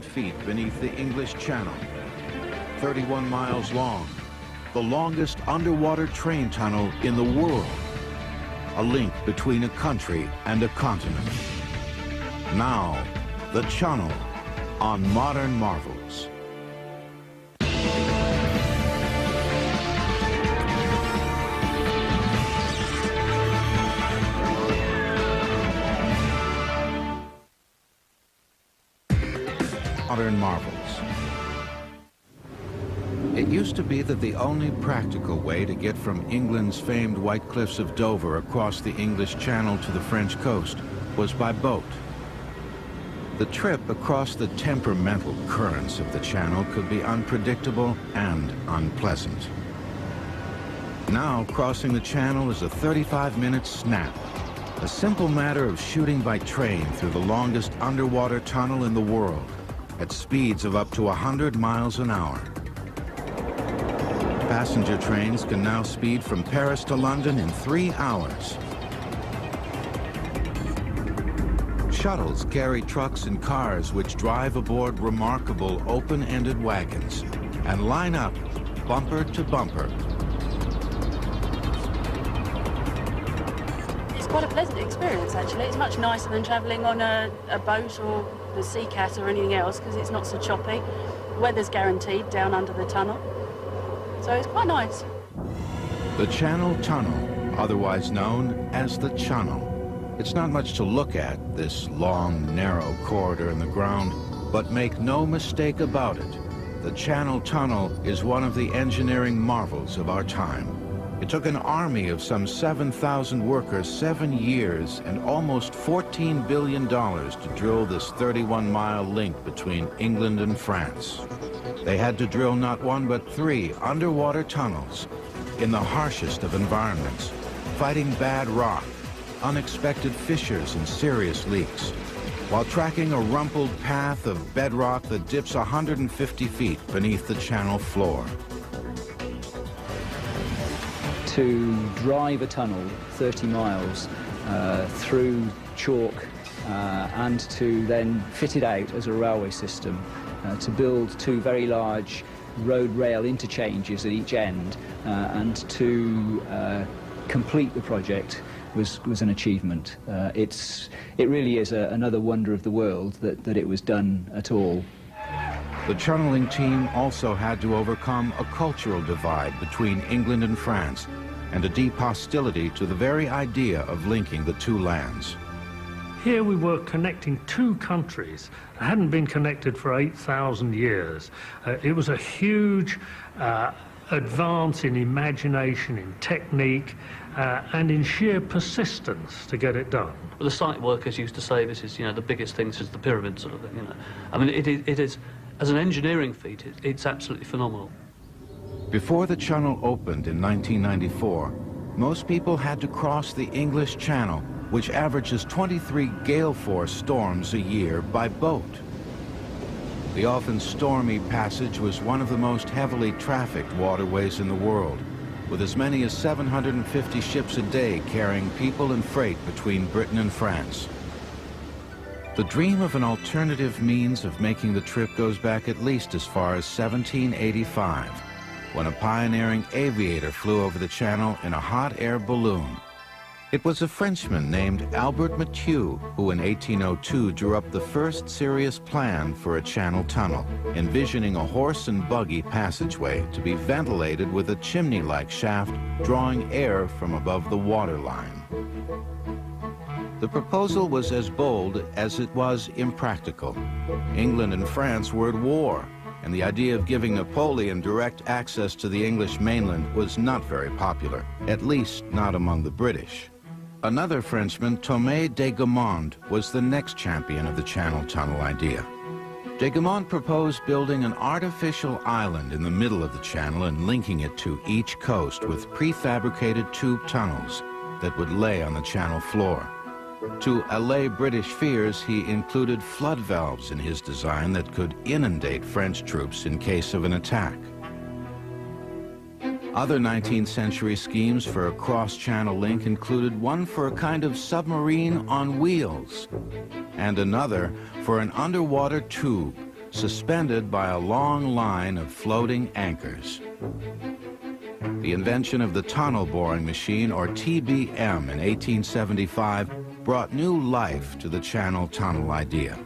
1,500 feet beneath the English Channel, 31 miles long, the longest underwater train tunnel in the world, a link between a country and a continent. Now, the Chunnel on Modern Marvels. Modern Marvels. It used to be that the only practical way to get from England's famed White Cliffs of Dover across the English Channel to the French coast was by boat. The trip across the temperamental currents of the Channel could be unpredictable and unpleasant. Now, crossing the Channel is a 35-minute snap, a simple matter of shooting by train through the longest underwater tunnel in the world, at speeds of up to 100 miles an hour. Passenger trains can now speed from Paris to London in 3 hours. Shuttles carry trucks and cars which drive aboard remarkable open-ended wagons and line up bumper to bumper. It's quite a pleasant experience, actually. It's much nicer than travelling on a boat or the Seikan or anything else, because it's not so choppy. Weather's guaranteed down under the tunnel, so it's quite nice. The Channel Tunnel, otherwise known as the Chunnel. It's not much to look at, this long, narrow corridor in the ground, but make no mistake about it. The Channel Tunnel is one of the engineering marvels of our time. It took an army of some 7,000 workers 7 years and almost $14 billion to drill this 31-mile link between England and France. They had to drill not one but 3 underwater tunnels in the harshest of environments, fighting bad rock, unexpected fissures and serious leaks, while tracking a rumpled path of bedrock that dips 150 feet beneath the channel floor. To drive a tunnel 30 miles through chalk and to then fit it out as a railway system, to build 2 very large road rail interchanges at each end and to complete the project was an achievement. It really is another wonder of the world that it was done at all. The chunneling team also had to overcome a cultural divide between England and France and a deep hostility to the very idea of linking the 2 lands. Here we were connecting 2 countries that hadn't been connected for 8,000 years. It was a huge advance in imagination, in technique, and in sheer persistence to get it done. Well, the site workers used to say this is, the biggest thing since the pyramid sort of thing, I mean, it is, as an engineering feat, it's absolutely phenomenal. Before the Chunnel opened in 1994, most people had to cross the English Channel, which averages 23 gale-force storms a year, by boat. The often stormy passage was one of the most heavily trafficked waterways in the world, with as many as 750 ships a day carrying people and freight between Britain and France. The dream of an alternative means of making the trip goes back at least as far as 1785, when a pioneering aviator flew over the Channel in a hot air balloon. It was a Frenchman named Albert Mathieu who in 1802 drew up the first serious plan for a Channel tunnel, envisioning a horse and buggy passageway to be ventilated with a chimney-like shaft drawing air from above the waterline. The proposal was as bold as it was impractical. England and France were at war, and the idea of giving Napoleon direct access to the English mainland was not very popular, at least not among the British. Another Frenchman, Thomas de Gaumond, was the next champion of the Channel Tunnel idea. De Gaumond proposed building an artificial island in the middle of the channel and linking it to each coast with prefabricated tube tunnels that would lay on the channel floor. To allay British fears, he included flood valves in his design that could inundate French troops in case of an attack. Other 19th century schemes for a cross-channel link included one for a kind of submarine on wheels, and another for an underwater tube suspended by a long line of floating anchors. The invention of the tunnel boring machine, or TBM, in 1875 brought new life to the Channel Tunnel idea.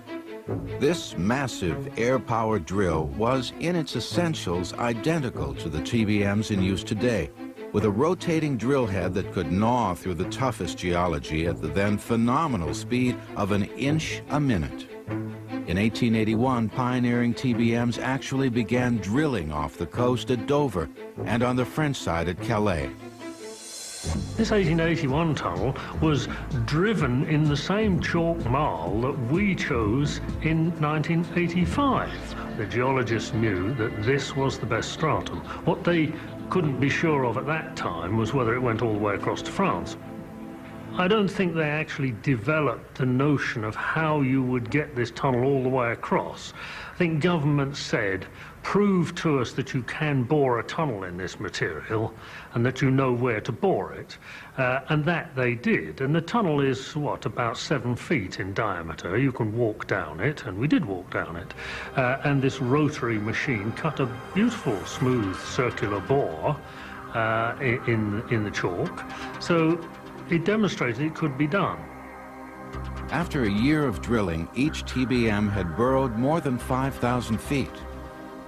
This massive air-powered drill was, in its essentials, identical to the TBMs in use today, with a rotating drill head that could gnaw through the toughest geology at the then phenomenal speed of an inch a minute. In 1881, pioneering TBMs actually began drilling off the coast at Dover and on the French side at Calais. This 1881 tunnel was driven in the same chalk marl that we chose in 1985. The geologists knew that this was the best stratum. What they couldn't be sure of at that time was whether it went all the way across to France. I don't think they actually developed the notion of how you would get this tunnel all the way across. I think government said, prove to us that you can bore a tunnel in this material and that you know where to bore it. And that they did. And the tunnel is, what, about 7 feet in diameter. You can walk down it, and we did walk down it. And this rotary machine cut a beautiful, smooth, circular bore in the chalk. So it demonstrated it could be done. After a year of drilling, each TBM had burrowed more than 5,000 feet.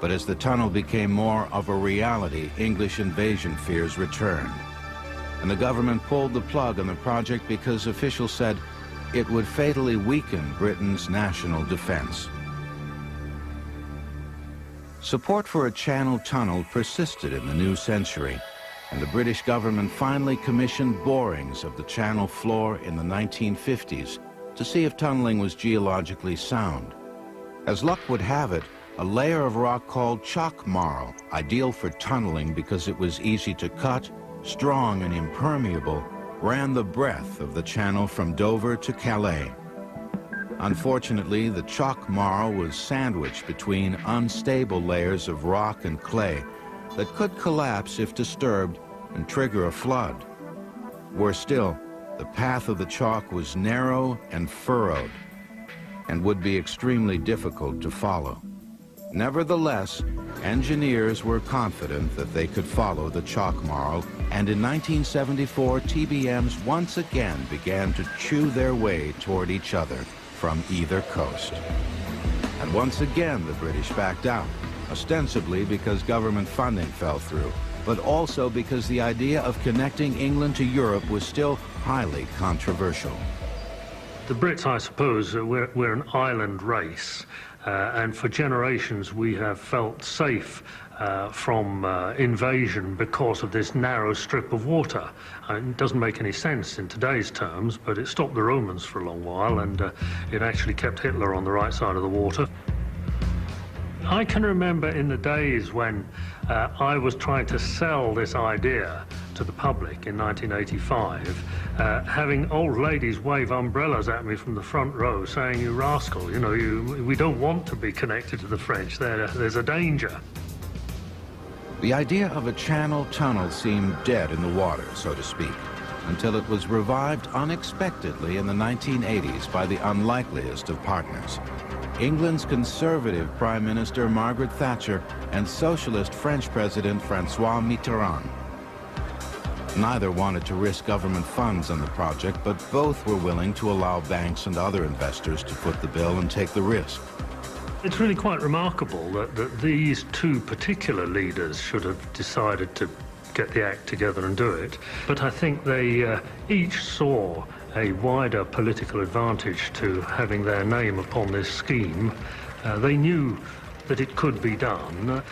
But as the tunnel became more of a reality, English invasion fears returned. And the government pulled the plug on the project because officials said it would fatally weaken Britain's national defense. Support for a channel tunnel persisted in the new century, and the British government finally commissioned borings of the channel floor in the 1950s to see if tunneling was geologically sound. As luck would have it, a layer of rock called chalk marl, ideal for tunneling because it was easy to cut, strong and impermeable, ran the breadth of the channel from Dover to Calais. Unfortunately, the chalk marl was sandwiched between unstable layers of rock and clay that could collapse if disturbed and trigger a flood. Worse still, the path of the chalk was narrow and furrowed and would be extremely difficult to follow. Nevertheless, engineers were confident that they could follow the chalk marl, and in 1974, TBMs once again began to chew their way toward each other from either coast. And once again, the British backed out, ostensibly because government funding fell through, but also because the idea of connecting England to Europe was still highly controversial. The Brits, I suppose, we're an island race. And for generations we have felt safe from invasion because of this narrow strip of water. It doesn't make any sense in today's terms, but it stopped the Romans for a long while, and it actually kept Hitler on the right side of the water. I can remember in the days when I was trying to sell this idea to the public in 1985, having old ladies wave umbrellas at me from the front row saying, "You rascal, you know, we don't want to be connected to the French. There's a danger." The idea of a channel tunnel seemed dead in the water, so to speak, until it was revived unexpectedly in the 1980s by the unlikeliest of partners. England's conservative Prime Minister Margaret Thatcher and socialist French President François Mitterrand. Neither wanted to risk government funds on the project, but both were willing to allow banks and other investors to foot the bill and take the risk. It's really quite remarkable that these two particular leaders should have decided to get the act together and do it. But I think they each saw a wider political advantage to having their name upon this scheme. They knew that it could be done.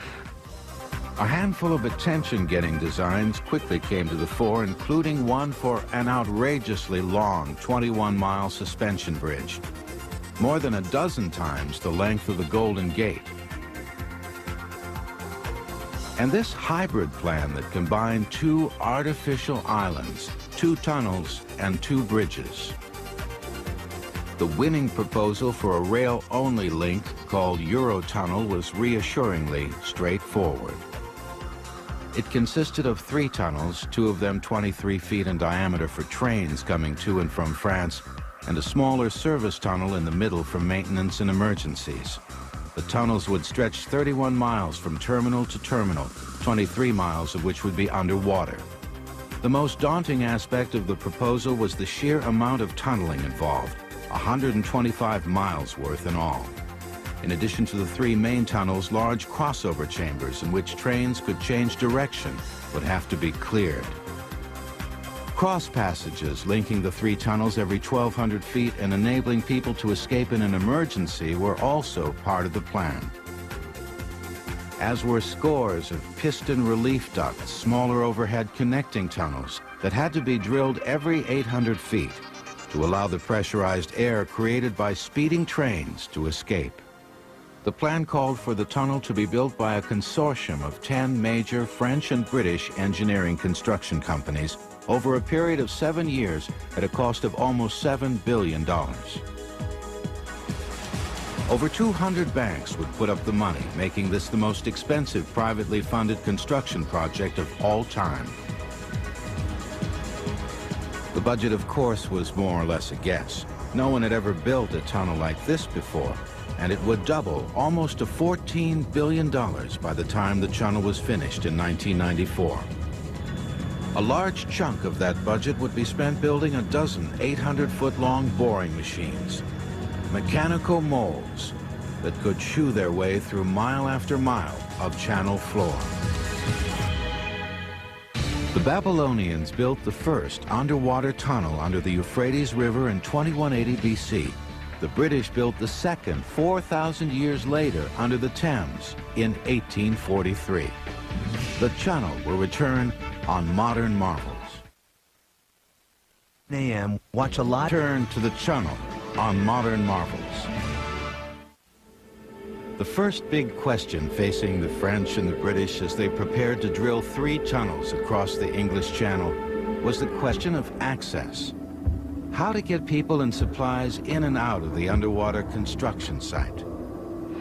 A handful of attention-getting designs quickly came to the fore, including one for an outrageously long 21-mile suspension bridge, more than a dozen times the length of the Golden Gate. And this hybrid plan that combined two artificial islands, two tunnels, and two bridges. The winning proposal for a rail-only link called Eurotunnel was reassuringly straightforward. It consisted of 3 tunnels, 2 of them 23 feet in diameter for trains coming to and from France, and a smaller service tunnel in the middle for maintenance and emergencies. The tunnels would stretch 31 miles from terminal to terminal, 23 miles of which would be underwater. The most daunting aspect of the proposal was the sheer amount of tunneling involved, 125 miles worth in all. In addition to the 3 main tunnels, large crossover chambers in which trains could change direction would have to be cleared. Cross passages linking the 3 tunnels every 1,200 feet and enabling people to escape in an emergency were also part of the plan. As were scores of piston relief ducts, smaller overhead connecting tunnels that had to be drilled every 800 feet to allow the pressurized air created by speeding trains to escape. The plan called for the tunnel to be built by a consortium of 10 major French and British engineering construction companies over a period of 7 years at a cost of almost $7 billion. Over 200 banks would put up the money, making this the most expensive privately funded construction project of all time. The budget, of course, was more or less a guess. No one had ever built a tunnel like this before, and it would double almost to $14 billion by the time the tunnel was finished in 1994. A large chunk of that budget would be spent building a dozen 800-foot-long boring machines, mechanical molds that could chew their way through mile after mile of channel floor. The Babylonians built the first underwater tunnel under the Euphrates River in 2180 BC. The British built the second 4,000 years later under the Thames in 1843. The channel will return on Modern Marvels. AM, watch a lot. Turn to the channel on Modern Marvels. The first big question facing the French and the British as they prepared to drill 3 tunnels across the English Channel was the question of access. How to get people and supplies in and out of the underwater construction site.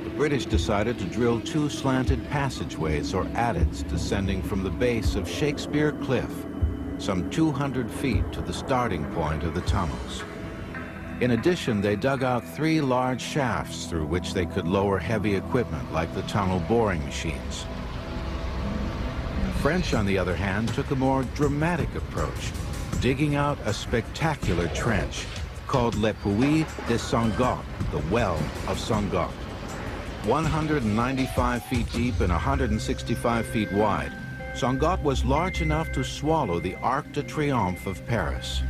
The British decided to drill 2 slanted passageways or adits descending from the base of Shakespeare Cliff, some 200 feet to the starting point of the tunnels. In addition, they dug out 3 large shafts through which they could lower heavy equipment like the tunnel boring machines. The French, on the other hand, took a more dramatic approach, digging out a spectacular trench called Le Puits de Sangotte, the Well of Sangotte. 195 feet deep and 165 feet wide, Sangotte was large enough to swallow the Arc de Triomphe of Paris.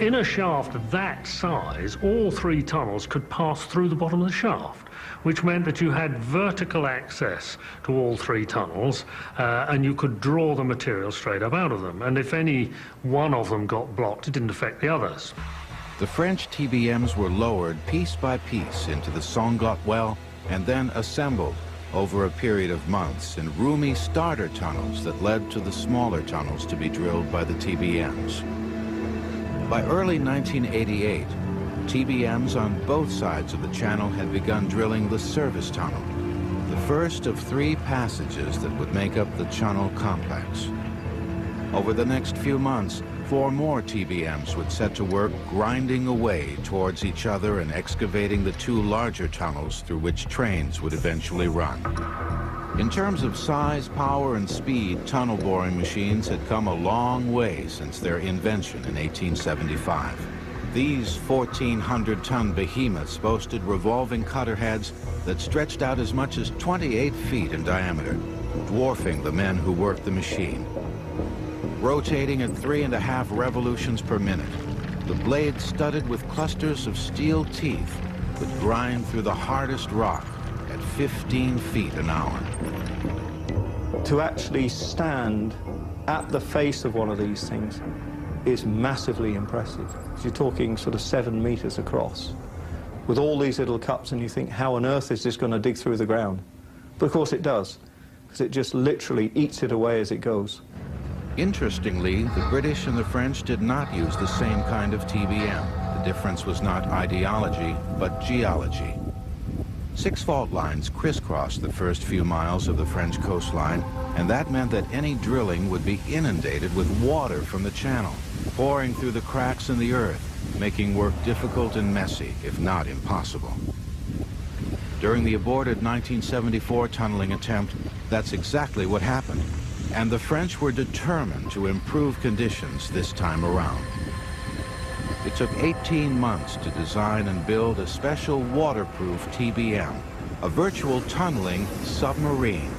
In a shaft of that size, all 3 tunnels could pass through the bottom of the shaft, which meant that you had vertical access to all 3 tunnels, and you could draw the material straight up out of them. And if any one of them got blocked, it didn't affect the others. The French TBMs were lowered piece by piece into the Sangotte well and then assembled over a period of months in roomy starter tunnels that led to the smaller tunnels to be drilled by the TBMs. By early 1988, TBMs on both sides of the channel had begun drilling the service tunnel, the first of 3 passages that would make up the channel complex. Over the next few months, 4 more TBMs would set to work grinding away towards each other and excavating the 2 larger tunnels through which trains would eventually run. In terms of size, power, and speed, tunnel boring machines had come a long way since their invention in 1875. These 1,400-ton behemoths boasted revolving cutter heads that stretched out as much as 28 feet in diameter, dwarfing the men who worked the machine. Rotating at 3.5 revolutions per minute, the blades studded with clusters of steel teeth would grind through the hardest rock at 15 feet an hour. To actually stand at the face of one of these things is massively impressive. You're talking sort of 7 meters across with all these little cups, and you think, how on earth is this going to dig through the ground? But of course it does, because it just literally eats it away as it goes. Interestingly, the British and the French did not use the same kind of TBM. The difference was not ideology, but geology. 6 fault lines crisscrossed the first few miles of the French coastline, and that meant that any drilling would be inundated with water from the channel, pouring through the cracks in the earth, making work difficult and messy, if not impossible. During the aborted 1974 tunneling attempt, that's exactly what happened. And the French were determined to improve conditions this time around. It took 18 months to design and build a special waterproof TBM, a virtual tunneling submarine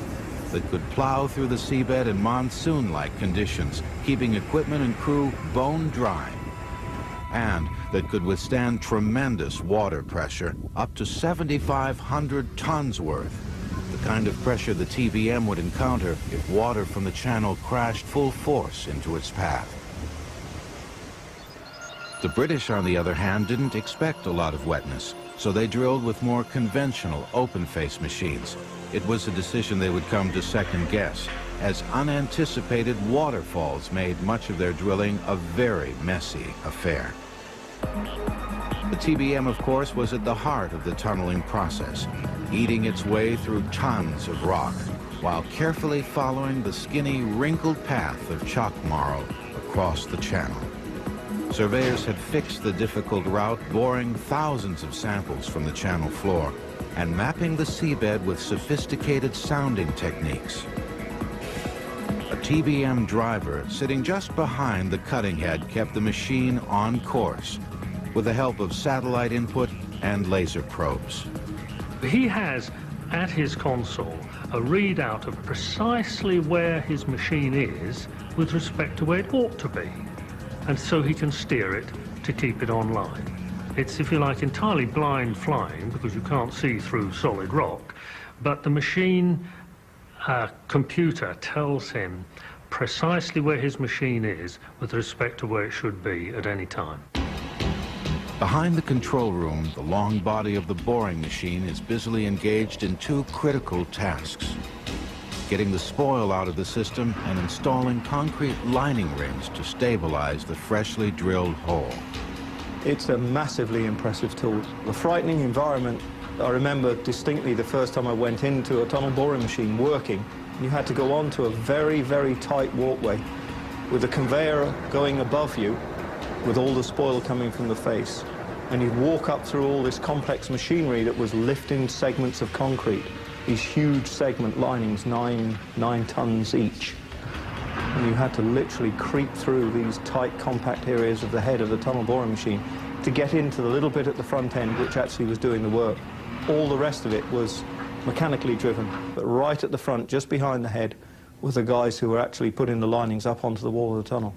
that could plow through the seabed in monsoon-like conditions, keeping equipment and crew bone dry, and that could withstand tremendous water pressure, up to 7,500 tons worth, the kind of pressure the TBM would encounter if water from the channel crashed full force into its path. The British, on the other hand, didn't expect a lot of wetness, so they drilled with more conventional open-face machines. It was a decision they would come to second guess, as unanticipated waterfalls made much of their drilling a very messy affair. The TBM, of course, was at the heart of the tunneling process, eating its way through tons of rock, while carefully following the skinny, wrinkled path of chalk marl across the channel. Surveyors had fixed the difficult route, boring thousands of samples from the channel floor and mapping the seabed with sophisticated sounding techniques. A TBM driver sitting just behind the cutting head kept the machine on course with the help of satellite input and laser probes. He has at his console a readout of precisely where his machine is with respect to where it ought to be, and so he can steer it to keep it online. It's, if you like, entirely blind flying because you can't see through solid rock, but the machine computer tells him precisely where his machine is with respect to where it should be at any time. Behind the control room, the long body of the boring machine is busily engaged in two critical tasks: getting the spoil out of the system and installing concrete lining rings to stabilize the freshly drilled hole. It's a massively impressive tool. The frightening environment, I remember distinctly the first time I went into a tunnel boring machine working. You had to go onto a very, very tight walkway with a conveyor going above you with all the spoil coming from the face. And you'd walk up through all this complex machinery that was lifting segments of concrete, these huge segment linings, nine tons each. And you had to literally creep through these tight, compact areas of the head of the tunnel boring machine to get into the little bit at the front end which actually was doing the work. All the rest of it was mechanically driven, but right at the front, just behind the head, were the guys who were actually putting the linings up onto the wall of the tunnel.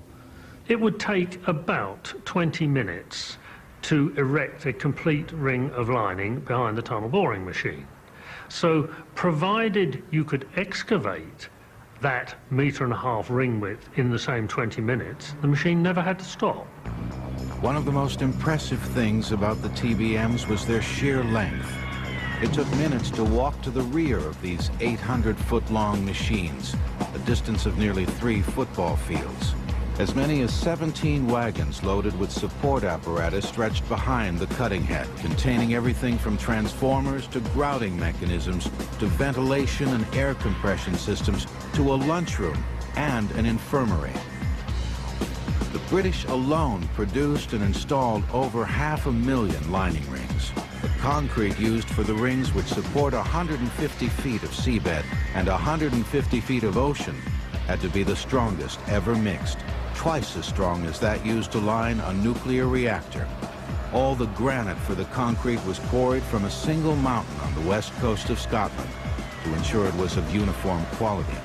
It would take about 20 minutes to erect a complete ring of lining behind the tunnel boring machine. So, provided you could excavate that 1.5 meter ring width in the same 20 minutes, the machine never had to stop. One of the most impressive things about the TBMs was their sheer length. It took minutes to walk to the rear of these 800-foot-long machines, a distance of nearly 3 football fields. As many as 17 wagons loaded with support apparatus stretched behind the cutting head, containing everything from transformers to grouting mechanisms to ventilation and air compression systems to a lunchroom and an infirmary. The British alone produced and installed over 500,000 lining rings. The concrete used for the rings would support 150 feet of seabed and 150 feet of ocean had to be the strongest ever mixed, twice as strong as that used to line a nuclear reactor. All the granite for the concrete was quarried from a single mountain on the west coast of Scotland to ensure it was of uniform quality.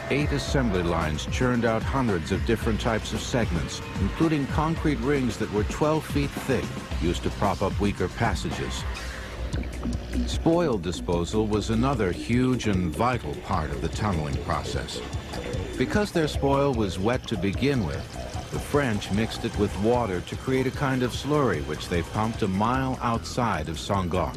8 assembly lines churned out hundreds of different types of segments, including concrete rings that were 12 feet thick, used to prop up weaker passages. Spoil disposal was another huge and vital part of the tunneling process. Because their spoil was wet to begin with, the French mixed it with water to create a kind of slurry which they pumped a mile outside of Senghor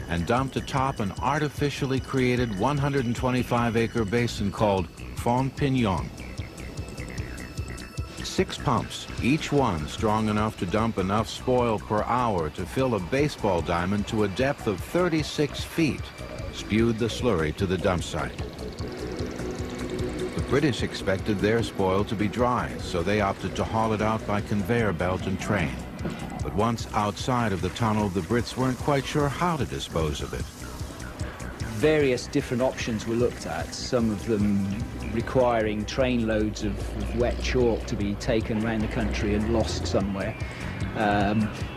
and dumped atop an artificially created 125-acre basin called Fond Pignon. 6 pumps, each one strong enough to dump enough spoil per hour to fill a baseball diamond to a depth of 36 feet, spewed the slurry to the dump site. The British expected their spoil to be dry, so they opted to haul it out by conveyor belt and train. But once outside of the tunnel, the Brits weren't quite sure how to dispose of it. various different options were looked at, some of them requiring train loads of wet chalk to be taken around the country and lost somewhere.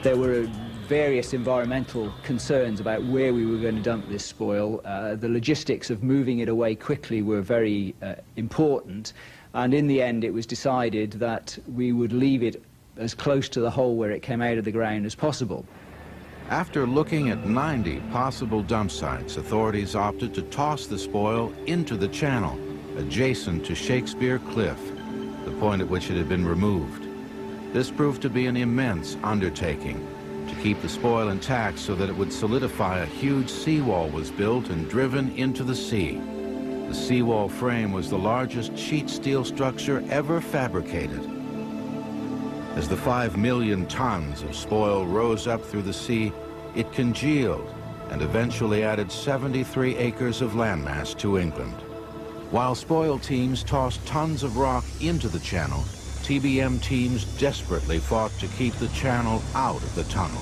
There were various environmental concerns about where we were going to dump this spoil. The logistics of moving it away quickly were very important, and in the end it was decided that we would leave it as close to the hole where it came out of the ground as possible. After looking at 90 possible dump sites, authorities opted to toss the spoil into the channel, adjacent to Shakespeare Cliff, the point at which it had been removed. This proved to be an immense undertaking. To keep the spoil intact so that it would solidify, a huge seawall was built and driven into the sea. The seawall frame was the largest sheet steel structure ever fabricated. As the 5 million tons of spoil rose up through the sea, it congealed and eventually added 73 acres of landmass to England. While spoil teams tossed tons of rock into the channel, TBM teams desperately fought to keep the channel out of the tunnel.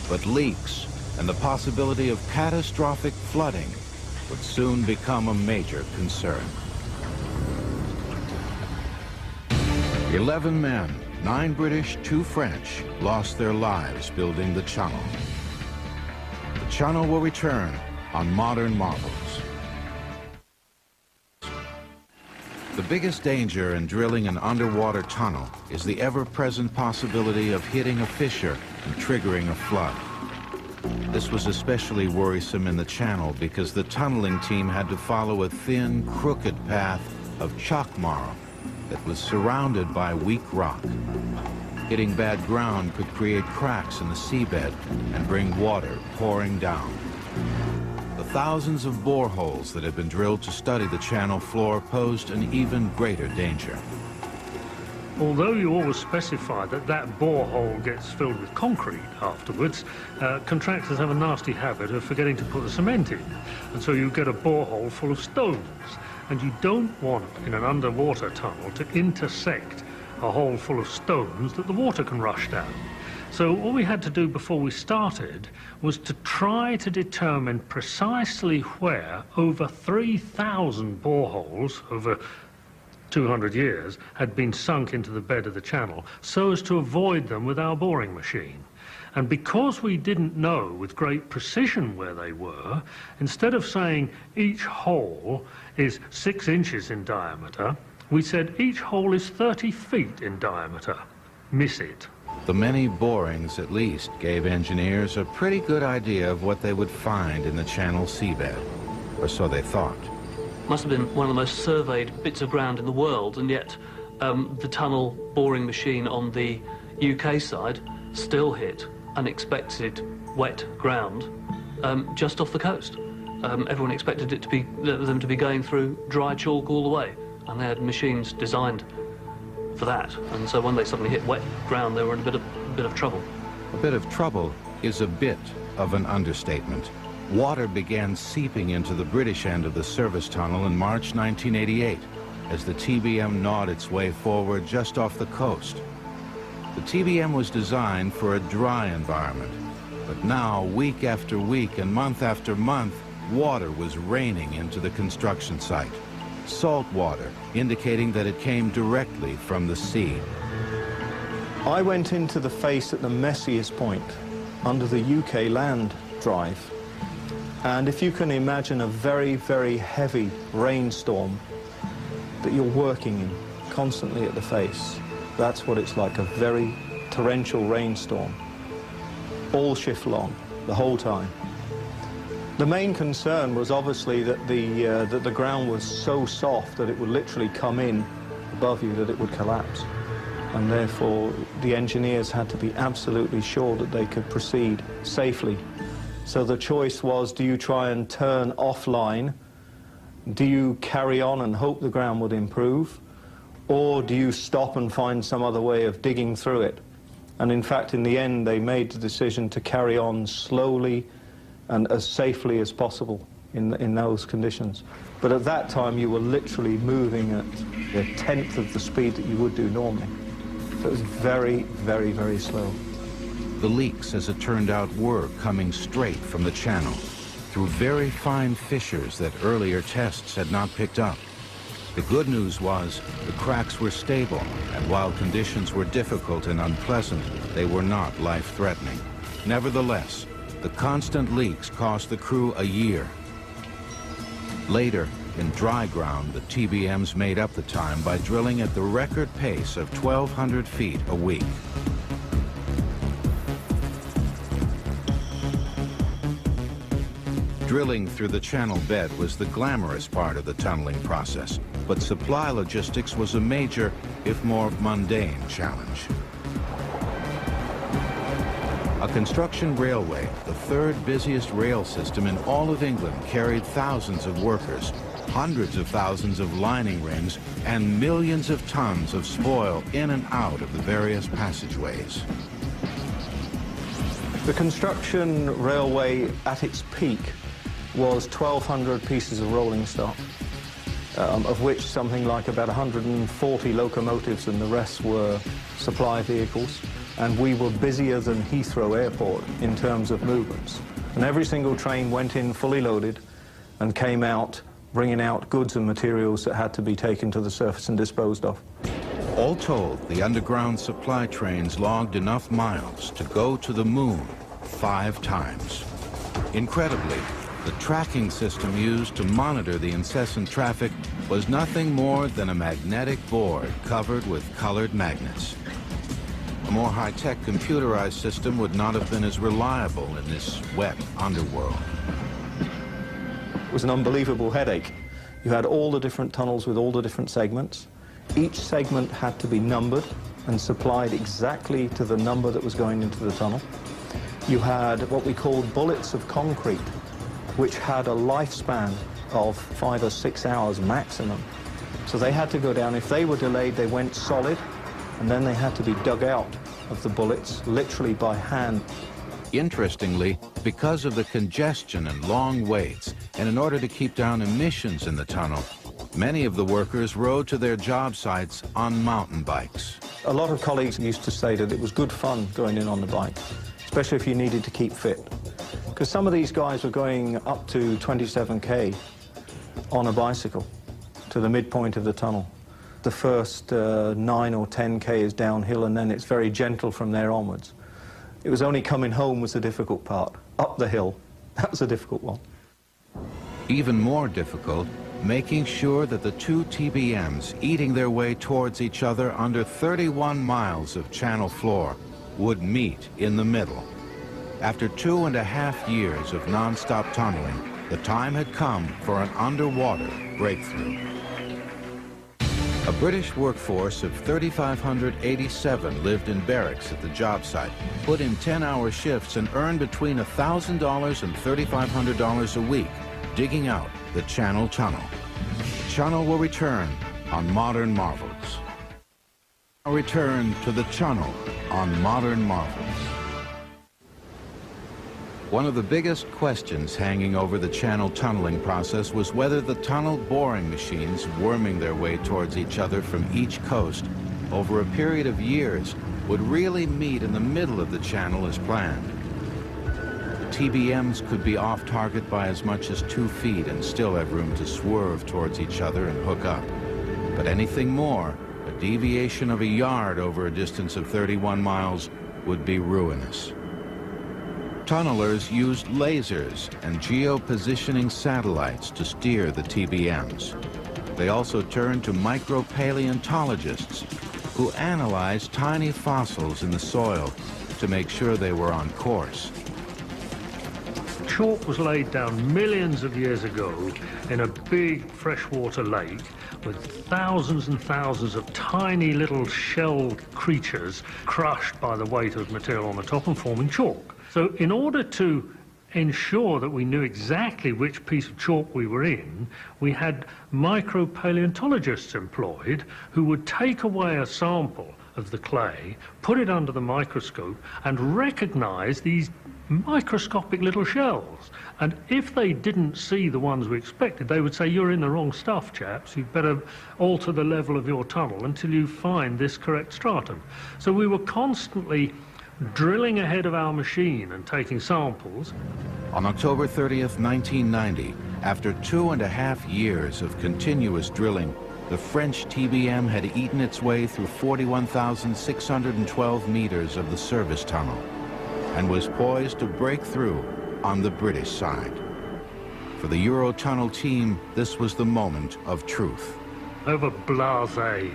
But leaks and the possibility of catastrophic flooding would soon become a major concern. 11 men, 9 British, 2 French, lost their lives building the Chunnel. The Chunnel will return on Modern Marvels. The biggest danger in drilling an underwater tunnel is the ever-present possibility of hitting a fissure and triggering a flood. This was especially worrisome in the channel because the tunneling team had to follow a thin, crooked path of chalk marl that was surrounded by weak rock. Hitting bad ground could create cracks in the seabed and bring water pouring down. The thousands of boreholes that had been drilled to study the channel floor posed an even greater danger. Although you always specify that that borehole gets filled with concrete afterwards, contractors have a nasty habit of forgetting to put the cement in. And so you get a borehole full of stones. And you don't want, in an underwater tunnel, to intersect a hole full of stones that the water can rush down. So all we had to do before we started was to try to determine precisely where over 3,000 boreholes over 200 years had been sunk into the bed of the channel, so as to avoid them with our boring machine. And because we didn't know with great precision where they were, instead of saying each hole is 6 inches in diameter, we said each hole is 30 feet in diameter. Miss it. The many borings at least gave engineers a pretty good idea of what they would find in the channel seabed, or so they thought. Must have been one of the most surveyed bits of ground in the world, and yet the tunnel boring machine on the UK side still hit unexpected wet ground just off the coast. Everyone expected it to be them to be going through dry chalk all the way, and they had machines designed for that. And so when they suddenly hit wet ground, they were in a bit of trouble. A bit of trouble is a bit of an understatement. Water began seeping into the British end of the service tunnel in March 1988 as the TBM gnawed its way forward just off the coast. The TBM was designed for a dry environment, but now, week after week and month after month, water was raining into the construction site. Salt water, indicating that it came directly from the sea. I went into the face at the messiest point, under the UK land drive. And if you can imagine a very, very heavy rainstorm that you're working in constantly at the face, that's what it's like, a very torrential rainstorm, all shift long, the whole time. The main concern was obviously that the ground was so soft that it would literally come in above you, that it would collapse. And therefore, the engineers had to be absolutely sure that they could proceed safely. So the choice was, do you try and turn offline? Do you carry on and hope the ground would improve? Or do you stop and find some other way of digging through it? And in fact, in the end, they made the decision to carry on slowly and as safely as possible in those conditions. But at that time, you were literally moving at a tenth of the speed that you would do normally. So it was very, very, very slow. The leaks, as it turned out, were coming straight from the channel. through very fine fissures that earlier tests had not picked up. The good news was the cracks were stable, and while conditions were difficult and unpleasant, they were not life-threatening. Nevertheless, the constant leaks cost the crew a year. Later, in dry ground, the TBMs made up the time by drilling at the record pace of 1,200 feet a week. Drilling through the channel bed was the glamorous part of the tunneling process, but supply logistics was a major, if more mundane, challenge. A construction railway, the third busiest rail system in all of England, carried thousands of workers, hundreds of thousands of lining rings, and millions of tons of spoil in and out of the various passageways. The construction railway at its peak was 1,200 pieces of rolling stock, of which something like about 140 locomotives and the rest were supply vehicles. And we were busier than Heathrow Airport in terms of movements. And every single train went in fully loaded and came out bringing out goods and materials that had to be taken to the surface and disposed of. All told, the underground supply trains logged enough miles to go to the moon 5 times. Incredibly, the tracking system used to monitor the incessant traffic was nothing more than a magnetic board covered with colored magnets. A more high-tech computerized system would not have been as reliable in this wet underworld. It was an unbelievable headache. You had all the different tunnels with all the different segments. Each segment had to be numbered and supplied exactly to the number that was going into the tunnel. You had what we called bullets of concrete, which had a lifespan of 5 or 6 hours maximum. So they had to go down. If they were delayed, they went solid, and then they had to be dug out of the bullets, literally by hand. Interestingly, because of the congestion and long waits, and in order to keep down emissions in the tunnel, many of the workers rode to their job sites on mountain bikes. A lot of colleagues used to say that it was good fun going in on the bike, especially if you needed to keep fit. Because some of these guys were going up to 27K on a bicycle to the midpoint of the tunnel. The first 9 or 10K is downhill, and then it's very gentle from there onwards. It was only coming home was the difficult part. Up the hill, that was a difficult one. Even more difficult, making sure that the 2 TBMs eating their way towards each other under 31 miles of channel floor would meet in the middle. After 2.5 years of non-stop tunneling, the time had come for an underwater breakthrough. A British workforce of 3,587 lived in barracks at the job site, put in 10-hour shifts and earned between $1,000 and $3,500 a week, digging out the Channel Tunnel. Chunnel will return on Modern Marvels. A return to the Chunnel on Modern Marvels. One of the biggest questions hanging over the channel tunneling process was whether the tunnel boring machines worming their way towards each other from each coast over a period of years would really meet in the middle of the channel as planned. The TBMs could be off target by as much as 2 feet and still have room to swerve towards each other and hook up. But anything more, a deviation of a yard over a distance of 31 miles, would be ruinous. Tunnelers used lasers and geopositioning satellites to steer the TBMs. They also turned to micropaleontologists who analyzed tiny fossils in the soil to make sure they were on course. Chalk was laid down millions of years ago in a big freshwater lake with thousands and thousands of tiny little shell creatures crushed by the weight of material on the top and forming chalk. So in order to ensure that we knew exactly which piece of chalk we were in, we had micropaleontologists employed who would take away a sample of the clay, put it under the microscope, and recognize these microscopic little shells. And if they didn't see the ones we expected, they would say, "You're in the wrong stuff, chaps. You'd better alter the level of your tunnel until you find this correct stratum." So we were constantly drilling ahead of our machine and taking samples. On October 30th, 1990, after 2.5 years of continuous drilling, the French TBM had eaten its way through 41,612 meters of the service tunnel and was poised to break through on the British side. For the Eurotunnel team, this was the moment of truth. However blasé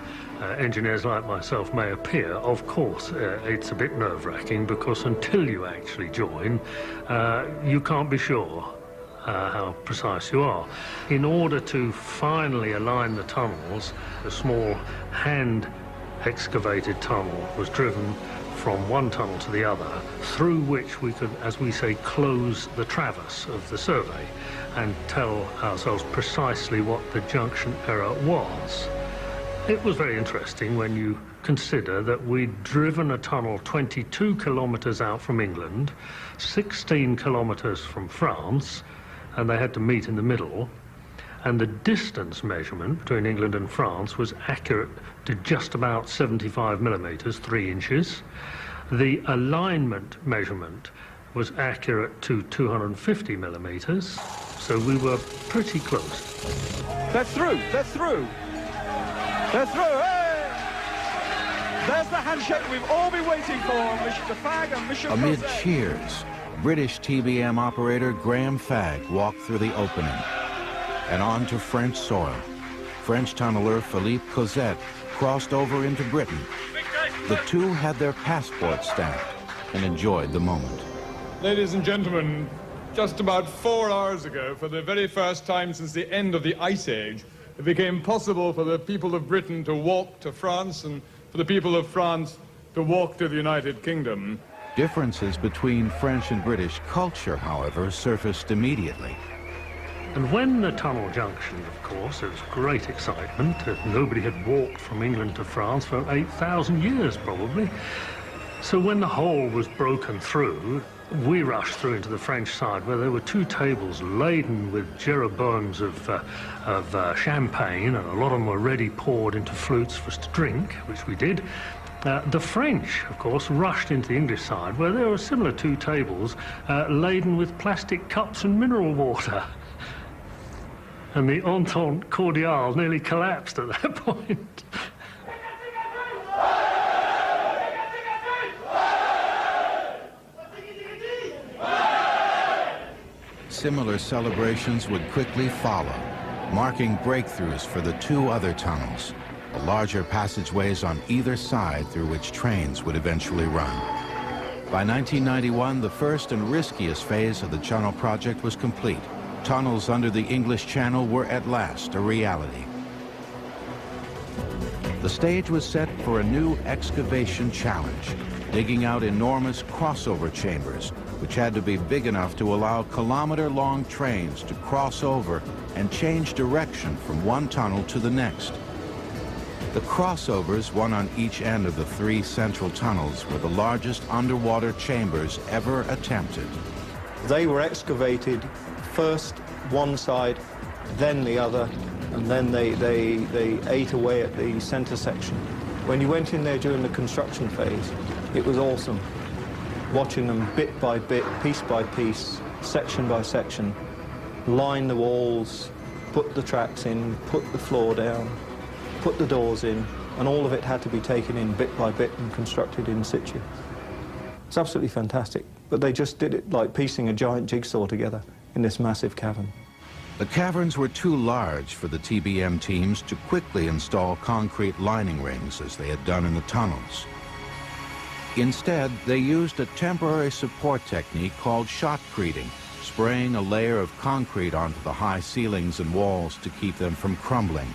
engineers like myself may appear, of course, it's a bit nerve-wracking because until you actually join, you can't be sure how precise you are. In order to finally align the tunnels, a small hand-excavated tunnel was driven from one tunnel to the other, through which we could, as we say, close the traverse of the survey and tell ourselves precisely what the junction error was. It was very interesting when you consider that we'd driven a tunnel 22 kilometres out from England, 16 kilometres from France, and they had to meet in the middle, and the distance measurement between England and France was accurate to just about 75 millimetres, 3 inches. The alignment measurement was accurate to 250 millimetres, so we were pretty close. They're through, they're through. They're through, hey! There's the handshake we've all been waiting for, Mr. Fagg and Mr. Amid Crozet. cheers, British TBM operator Graham Fagg walked through the opening and on to French soil. French tunneler Philippe Cosette crossed over into Britain. The two had their passports stamped and enjoyed the moment. Ladies and gentlemen, just about 4 hours ago, for the very first time since the end of the Ice Age, it became possible for the people of Britain to walk to France and for the people of France to walk to the United Kingdom. Differences between French and British culture, however, surfaced immediately. And when the tunnel junction, of course, there was great excitement. Nobody had walked from England to France for 8,000 years, probably. So when the hole was broken through, we rushed through into the French side, where there were 2 tables laden with jeroboams of champagne, and a lot of them were ready poured into flutes for us to drink, which we did. The French, of course, rushed into the English side, where there were similar 2 tables laden with plastic cups and mineral water. And the Entente Cordiale nearly collapsed at that point. Similar celebrations would quickly follow, marking breakthroughs for the 2 other tunnels, the larger passageways on either side through which trains would eventually run. By 1991, the first and riskiest phase of the Chunnel project was complete. Tunnels under the English Channel were at last a reality. The stage was set for a new excavation challenge, digging out enormous crossover chambers, which had to be big enough to allow kilometer-long trains to cross over and change direction from one tunnel to the next. The crossovers, one on each end of the 3 central tunnels, were the largest underwater chambers ever attempted. They were excavated first one side, then the other, and then they ate away at the center section. When you went in there during the construction phase, it was awesome, watching them bit by bit, piece by piece, section by section, line the walls, put the tracks in, put the floor down, put the doors in, and all of it had to be taken in bit by bit and constructed in situ. It's absolutely fantastic, but they just did it like piecing a giant jigsaw together in this massive cavern. The caverns were too large for the TBM teams to quickly install concrete lining rings as they had done in the tunnels. Instead, they used a temporary support technique called shotcreting, spraying a layer of concrete onto the high ceilings and walls to keep them from crumbling.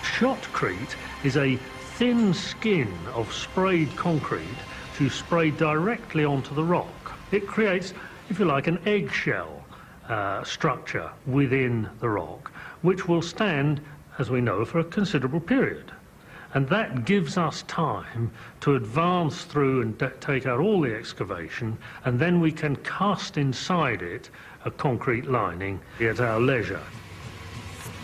Shotcrete is a thin skin of sprayed concrete to spray directly onto the rock. It creates, if you like, an eggshell structure within the rock, which will stand, as we know, for a considerable period. And that gives us time to advance through and take out all the excavation, and then we can cast inside it a concrete lining at our leisure.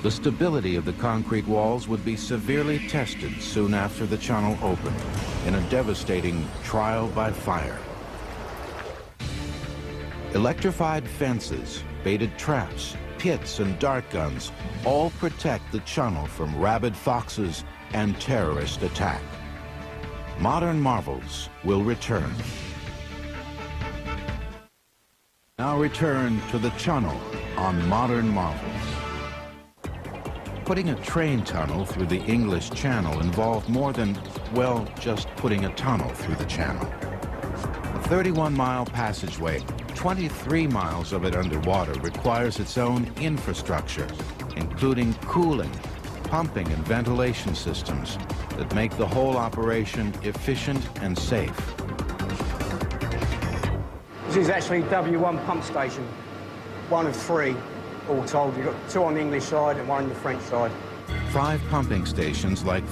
The stability of the concrete walls would be severely tested soon after the Chunnel opened, in a devastating trial by fire. Electrified fences, baited traps, pits and dart guns all protect the Chunnel from rabid foxes and terrorist attack. Modern marvels will return. Now return to the Chunnel on Modern Marvels. Putting a train tunnel through the English Channel involved more than, well, just putting a tunnel through the channel. A 31-mile passageway, 23 miles of it underwater, requires its own infrastructure, including cooling, pumping, and ventilation systems that make the whole operation efficient and safe. This is actually W1 pump station, one of three, all told. You've got two on the English side and one on the French side. 5 pumping stations like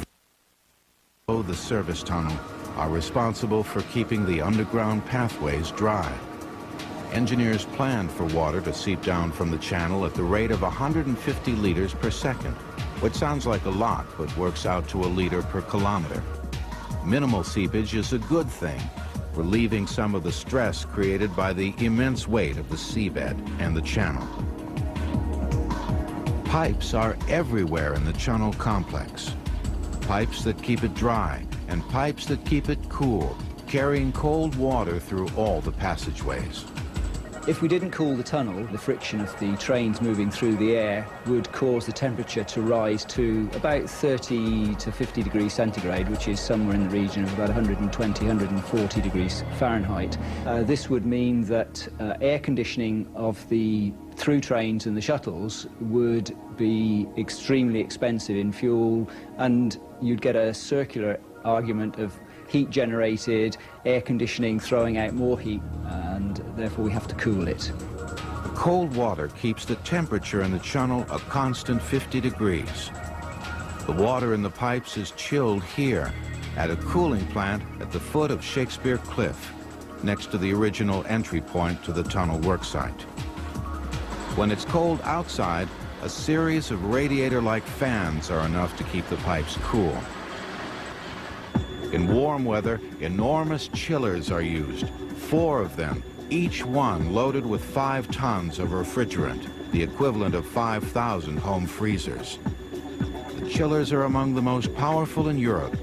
the service tunnel are responsible for keeping the underground pathways dry. Engineers planned for water to seep down from the channel at the rate of 150 liters per second, which sounds like a lot, but works out to a liter per kilometer. Minimal seepage is a good thing, relieving some of the stress created by the immense weight of the seabed and the channel. Pipes are everywhere in the Chunnel complex. Pipes that keep it dry and pipes that keep it cool, carrying cold water through all the passageways. If we didn't cool the tunnel, the friction of the trains moving through the air would cause the temperature to rise to about 30 to 50 degrees centigrade, which is somewhere in the region of about 120, 140 degrees Fahrenheit. This would mean that air conditioning of the through trains and the shuttles would be extremely expensive in fuel, and you'd get a circular argument of heat generated, air conditioning throwing out more heat, and therefore we have to cool it. Cold water keeps the temperature in the Chunnel a constant 50 degrees. The water in the pipes is chilled here at a cooling plant at the foot of Shakespeare Cliff, next to the original entry point to the tunnel worksite. When it's cold outside, a series of radiator-like fans are enough to keep the pipes cool. In warm weather, enormous chillers are used, 4 of them, each one loaded with 5 tons of refrigerant, the equivalent of 5,000 home freezers. The chillers are among the most powerful in Europe.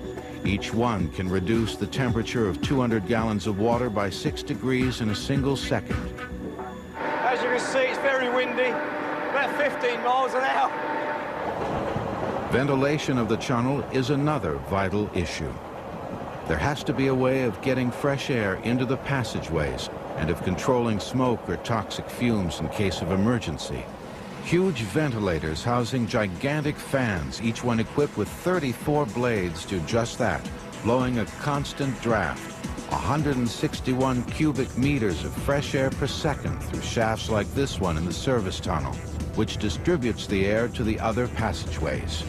Each one can reduce the temperature of 200 gallons of water by 6 degrees in a single second. As you can see, it's very windy, about 15 miles an hour. Ventilation of the Chunnel is another vital issue. There has to be a way of getting fresh air into the passageways and of controlling smoke or toxic fumes in case of emergency. Huge ventilators housing gigantic fans, each one equipped with 34 blades, do just that, blowing a constant draft, 161 cubic meters of fresh air per second through shafts like this one in the service tunnel, which distributes the air to the other passageways.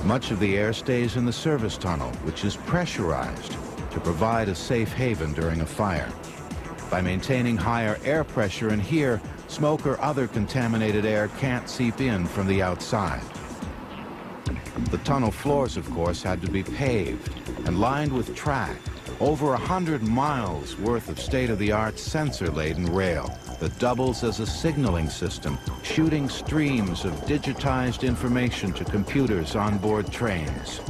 Much of the air stays in the service tunnel, which is pressurized to provide a safe haven during a fire. By maintaining higher air pressure in here, smoke or other contaminated air can't seep in from the outside. The tunnel floors, of course, had to be paved and lined with track, over 100 miles worth of state-of-the-art sensor-laden rail that doubles as a signaling system, shooting streams of digitized information to computers on board trains.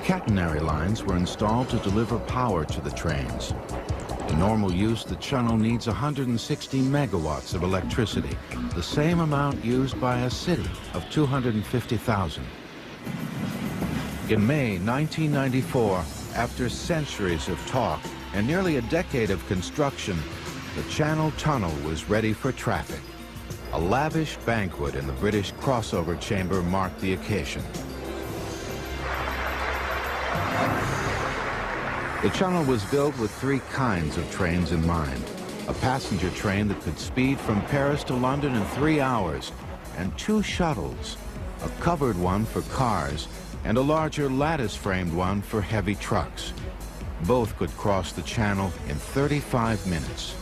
Catenary lines were installed to deliver power to the trains. In normal use, the Chunnel needs 160 megawatts of electricity, the same amount used by a city of 250,000. In May 1994, after centuries of talk and nearly a decade of construction, the Channel Tunnel was ready for traffic. A lavish banquet in the British crossover chamber marked the occasion. The Chunnel was built with 3 kinds of trains in mind. A passenger train that could speed from Paris to London in 3 hours, and 2 shuttles, a covered one for cars and a larger lattice-framed one for heavy trucks. Both could cross the channel in 35 minutes.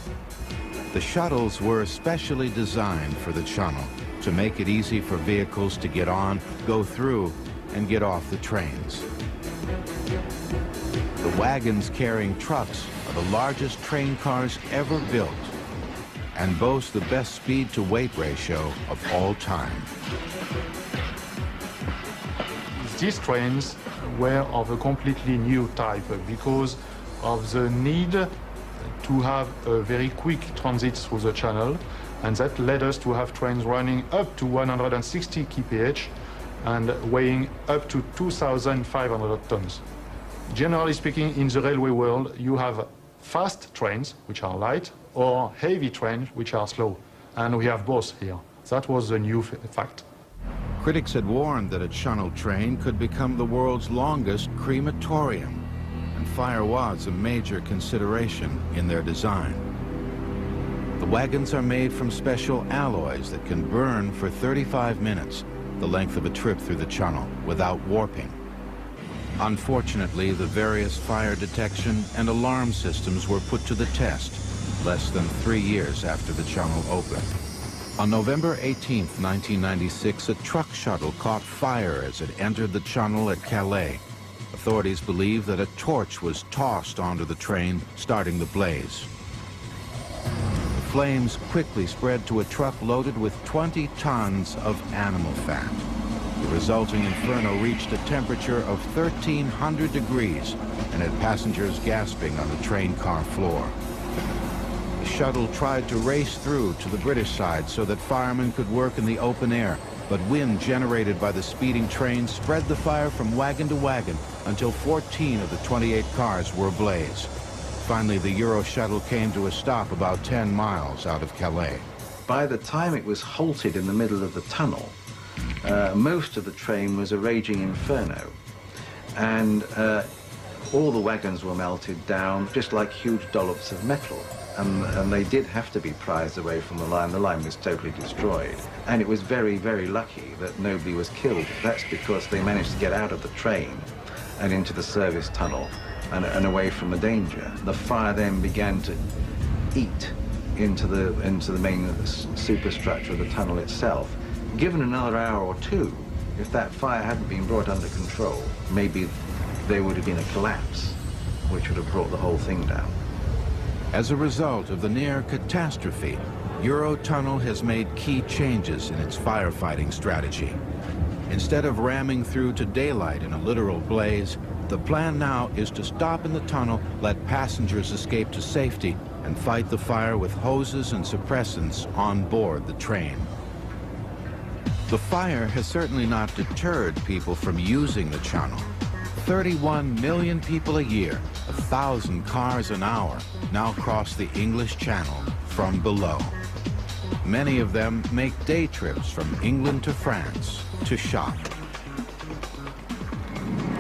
The shuttles were specially designed for the Chunnel to make it easy for vehicles to get on, go through, and get off the trains. The The wagons carrying trucks are the largest train cars ever built and boast the best speed-to-weight ratio of all time. These trains were of a completely new type because of the need to have a very quick transit through the channel, and that led us to have trains running up to 160 kph and weighing up to 2,500 tons. Generally speaking, in the railway world, you have fast trains, which are light, or heavy trains, which are slow. And we have both here. That was the new fact. Critics had warned that a Chunnel train could become the world's longest crematorium, and fire was a major consideration in their design. The wagons are made from special alloys that can burn for 35 minutes, the length of a trip through the Chunnel, without warping. Unfortunately, the various fire detection and alarm systems were put to the test less than 3 years after the Chunnel opened. On November 18, 1996, a truck shuttle caught fire as it entered the Chunnel at Calais. Authorities believe that a torch was tossed onto the train, starting the blaze. The flames quickly spread to a truck loaded with 20 tons of animal fat. The resulting inferno reached a temperature of 1,300 degrees and had passengers gasping on the train car floor. The shuttle tried to race through to the British side so that firemen could work in the open air, but wind generated by the speeding train spread the fire from wagon to wagon until 14 of the 28 cars were ablaze. Finally, the Euro shuttle came to a stop about 10 miles out of Calais. By the time it was halted in the middle of the tunnel, most of the train was a raging inferno, and all the wagons were melted down just like huge dollops of metal. And they did have to be prized away from the line. The line was totally destroyed. And it was very, very lucky that nobody was killed. That's because they managed to get out of the train and into the service tunnel and away from the danger. The fire then began to eat into the main superstructure of the tunnel itself. Given another hour or two, if that fire hadn't been brought under control, maybe there would have been a collapse, which would have brought the whole thing down. As a result of the near catastrophe, Eurotunnel has made key changes in its firefighting strategy. Instead of ramming through to daylight in a literal blaze, the plan now is to stop in the tunnel, let passengers escape to safety, and fight the fire with hoses and suppressants on board the train. The fire has certainly not deterred people from using the Chunnel. 31 million people a year, 1,000 cars an hour, now cross the English Channel from below. Many of them make day trips from England to France to shop.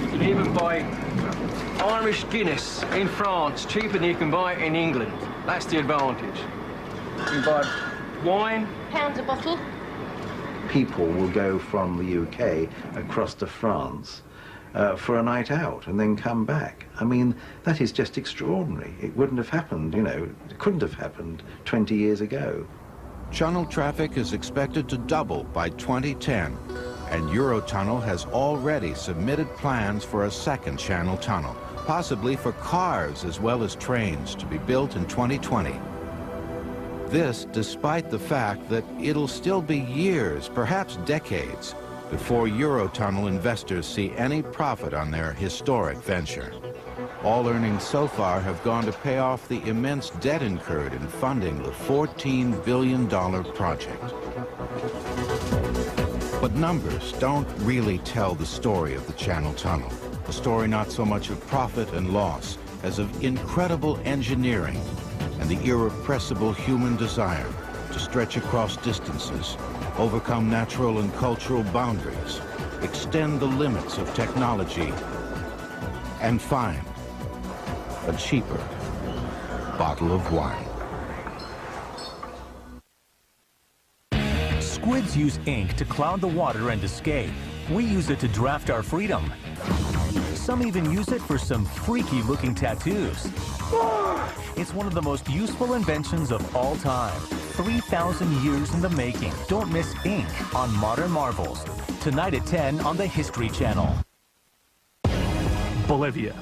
You can even buy Irish Guinness in France cheaper than you can buy it in England. That's the advantage. You can buy wine. £1 a bottle. People will go from the UK across to France for a night out and then come back. I mean, that is just extraordinary. It wouldn't have happened, you know, it couldn't have happened 20 years ago. Chunnel traffic is expected to double by 2010, and Eurotunnel has already submitted plans for a second channel tunnel, possibly for cars as well as trains, to be built in 2020. This despite the fact that it'll still be years, perhaps decades, before Eurotunnel investors see any profit on their historic venture. All earnings so far have gone to pay off the immense debt incurred in funding the $14 billion project. But numbers don't really tell the story of the Channel Tunnel, a story not so much of profit and loss as of incredible engineering and the irrepressible human desire to stretch across distances, overcome natural and cultural boundaries, extend the limits of technology, and find a cheaper bottle of wine. Squids use ink to cloud the water and escape. We use it to draft our freedom. Some even use it for some freaky-looking tattoos. It's one of the most useful inventions of all time. 3,000 years in the making. Don't miss Ink on Modern Marvels. Tonight at 10 on the History Channel. Bolivia.